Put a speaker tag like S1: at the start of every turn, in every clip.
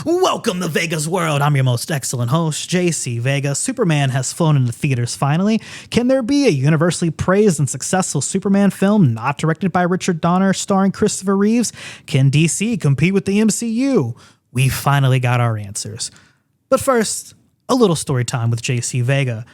S1: Welcome to Vega's World. I'm your most excellent host, JC Vega. Superman has flown into theaters finally. Can there be a universally praised and successful Superman film not directed by Richard Donner, starring Christopher Reeves? Can DC compete with the MCU? We finally got our answers. But first, a little story time with JC Vega.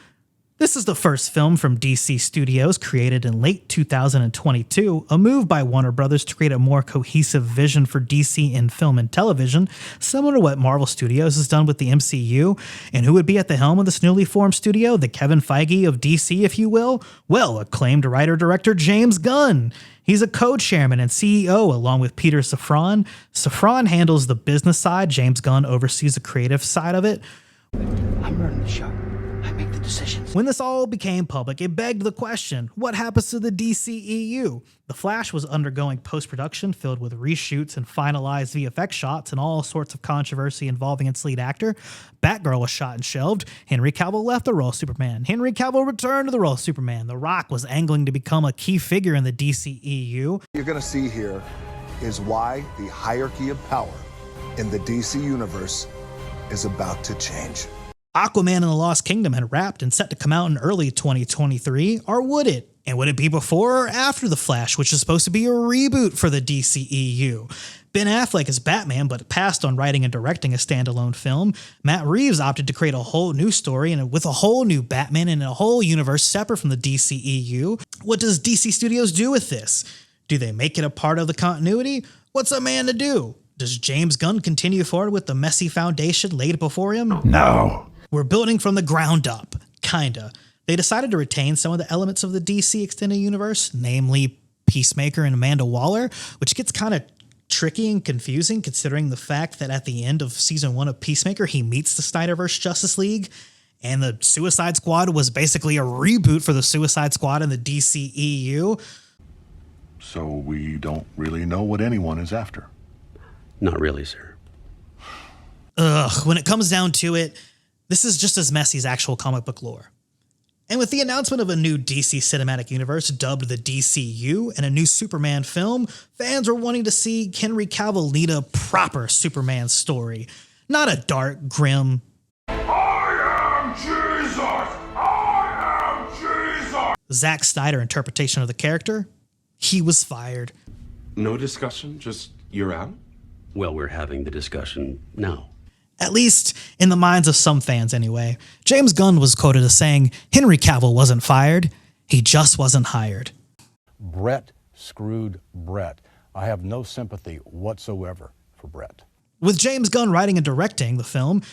S1: This is the first film from DC Studios, created in late 2022, a move by Warner Brothers to create a more cohesive vision for DC in film and television, similar to what Marvel Studios has done with the MCU. And who would be at the helm of this newly formed studio? The Kevin Feige of DC, if you will? Well, acclaimed writer-director James Gunn. He's a co-chairman and CEO along with Peter Safran. Safran handles the business side. James Gunn oversees the creative side of it.
S2: I'm running the show. I make the decisions.
S1: When this all became public, it begged the question, what happens to the DCEU? The Flash was undergoing post-production filled with reshoots and finalized VFX shots and all sorts of controversy involving its lead actor. Batgirl was shot and shelved. Henry Cavill left the role of Superman. Henry Cavill returned to the role of Superman. The Rock was angling to become a key figure in the DCEU.
S3: What you're going to see here is why the hierarchy of power in the DC universe is about to change.
S1: Aquaman and the Lost Kingdom had wrapped and set to come out in early 2023, or would it? And would it be before or after The Flash, which is supposed to be a reboot for the DCEU? Ben Affleck is Batman, but passed on writing and directing a standalone film. Matt Reeves opted to create a whole new story and with a whole new Batman and a whole universe separate from the DCEU. What does DC Studios do with this? Do they make it a part of the continuity? What's a man to do? Does James Gunn continue forward with the messy foundation laid before him?
S4: No.
S1: We're building from the ground up, kinda. They decided to retain some of the elements of the DC Extended Universe, namely Peacemaker and Amanda Waller, which gets kind of tricky and confusing considering the fact that at the end of season 1 of Peacemaker, he meets the Snyderverse Justice League, and the Suicide Squad was basically a reboot for the Suicide Squad in the DCEU.
S4: So we don't really know what anyone is after.
S2: Not really, sir.
S1: When it comes down to it, this is just as messy as actual comic book lore. And with the announcement of a new DC cinematic universe dubbed the DCU and a new Superman film, fans were wanting to see Henry Cavill lead a proper Superman story. Not a dark, grim,
S4: I am Jesus! I am Jesus!
S1: Zack Snyder interpretation of the character. He was fired.
S5: No discussion, just you're out?
S2: Well, we're having the discussion now.
S1: At least in the minds of some fans anyway. James Gunn was quoted as saying, Henry Cavill wasn't fired, he just wasn't hired.
S6: Brett screwed Brett. I have no sympathy whatsoever for Brett.
S1: With James Gunn writing and directing the film,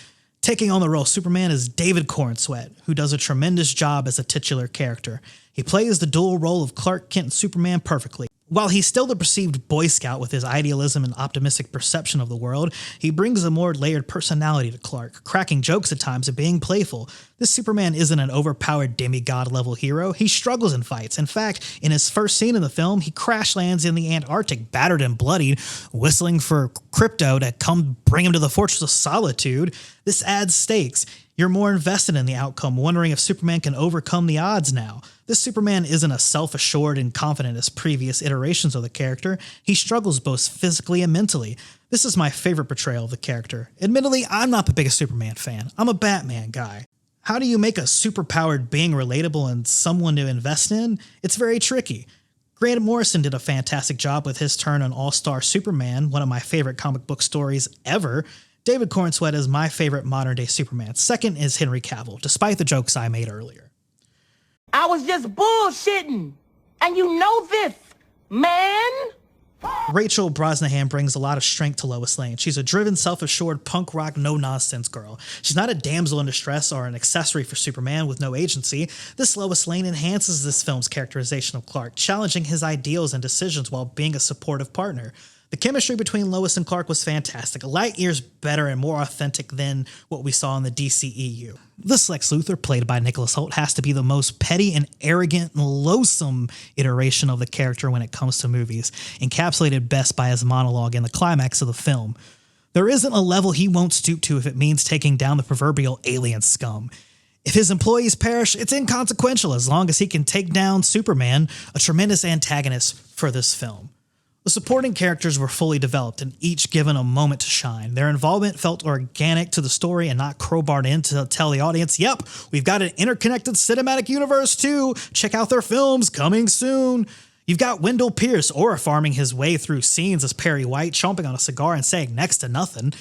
S1: taking on the role of Superman is David Corenswet, who does a tremendous job as a titular character. He plays the dual role of Clark Kent and Superman perfectly. While he's still the perceived Boy Scout with his idealism and optimistic perception of the world, he brings a more layered personality to Clark, cracking jokes at times and being playful. This Superman isn't an overpowered demigod-level hero. He struggles in fights. In fact, in his first scene in the film, he crash lands in the Antarctic, battered and bloodied, whistling for Crypto to come bring him to the Fortress of Solitude. This adds stakes. You're more invested in the outcome, wondering if Superman can overcome the odds now. This Superman isn't as self-assured and confident as previous iterations of the character. He struggles both physically and mentally. This is my favorite portrayal of the character. Admittedly, I'm not the biggest Superman fan. I'm a Batman guy. How do you make a superpowered being relatable and someone to invest in? It's very tricky. Grant Morrison did a fantastic job with his turn on All-Star Superman, one of my favorite comic book stories ever. David Corenswet is my favorite modern-day Superman. Second is Henry Cavill, despite the jokes I made earlier.
S7: I was just bullshitting, and you know this, man.
S1: Rachel Brosnahan brings a lot of strength to Lois Lane. She's a driven, self-assured, punk rock, no-nonsense girl. She's not a damsel in distress or an accessory for Superman with no agency. This Lois Lane enhances this film's characterization of Clark, challenging his ideals and decisions while being a supportive partner. The chemistry between Lois and Clark was fantastic, light years better and more authentic than what we saw in the DCEU. This Lex Luthor, played by Nicholas Hoult, has to be the most petty and arrogant and loathsome iteration of the character when it comes to movies, encapsulated best by his monologue in the climax of the film. There isn't a level he won't stoop to if it means taking down the proverbial alien scum. If his employees perish, it's inconsequential as long as he can take down Superman, a tremendous antagonist for this film. The supporting characters were fully developed and each given a moment to shine. Their involvement felt organic to the story and not crowbarred in to tell the audience, yep, we've got an interconnected cinematic universe too. Check out their films coming soon. You've got Wendell Pierce aura farming his way through scenes as Perry White, chomping on a cigar and saying next to nothing.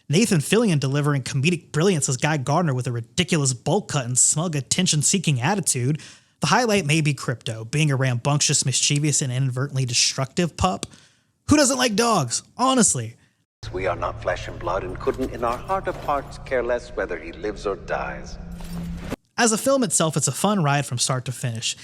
S1: Nathan Fillion delivering comedic brilliance as Guy Gardner with a ridiculous bowl cut and smug attention-seeking attitude. The highlight may be Crypto, being a rambunctious, mischievous, and inadvertently destructive pup. Who doesn't like dogs? Honestly.
S8: We are not flesh and blood and couldn't in our heart of hearts care less whether he lives or dies.
S1: As a film itself, it's a fun ride from start to finish.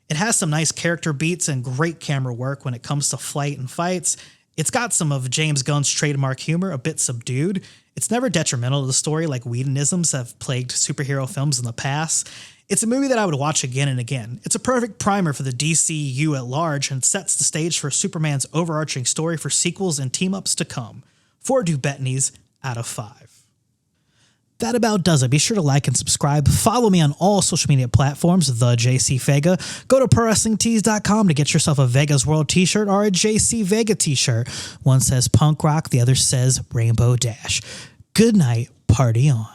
S1: It has some nice character beats and great camera work when it comes to flight and fights. It's got some of James Gunn's trademark humor, a bit subdued. It's never detrimental to the story like Whedonisms have plagued superhero films in the past. It's a movie that I would watch again and again. It's a perfect primer for the DCU at large and sets the stage for Superman's overarching story for sequels and team-ups to come. 4 Dubetnies out of 5. That about does it. Be sure to like and subscribe. Follow me on all social media platforms, the JC Vega. Go to ProWrestlingTees.com to get yourself a Vega's World t-shirt or a JC Vega t-shirt. One says punk rock, the other says Rainbow Dash. Good night, party on.